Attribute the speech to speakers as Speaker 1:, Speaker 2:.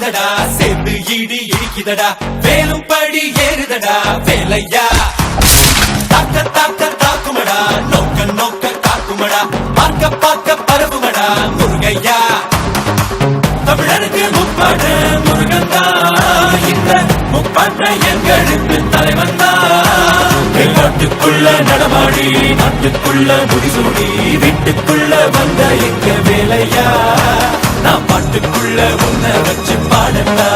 Speaker 1: ஆடுதடா சேர்ந்து இடி இடிக்குதடா வேலும் படி ஏறுதடா வேலையா தாக்க தாக்க தாக்குமடா நோக்க நோக்க காக்குமடா பார்க்க பார்க்க பரவுமடா முருகையா தமிழருக்கு முப்பாடு முருகன் தான் இந்த முப்பாட்டை எங்களுக்கு தலைவன் தான் நாட்டுக்குள்ள நடமாடி நாட்டுக்குள்ள முடிசூடி வீட்டுக்குள்ள வந்த எங்க வேலையா நான் பாட்டுக்குள்ள உன்னை வச்சு பாடட்டா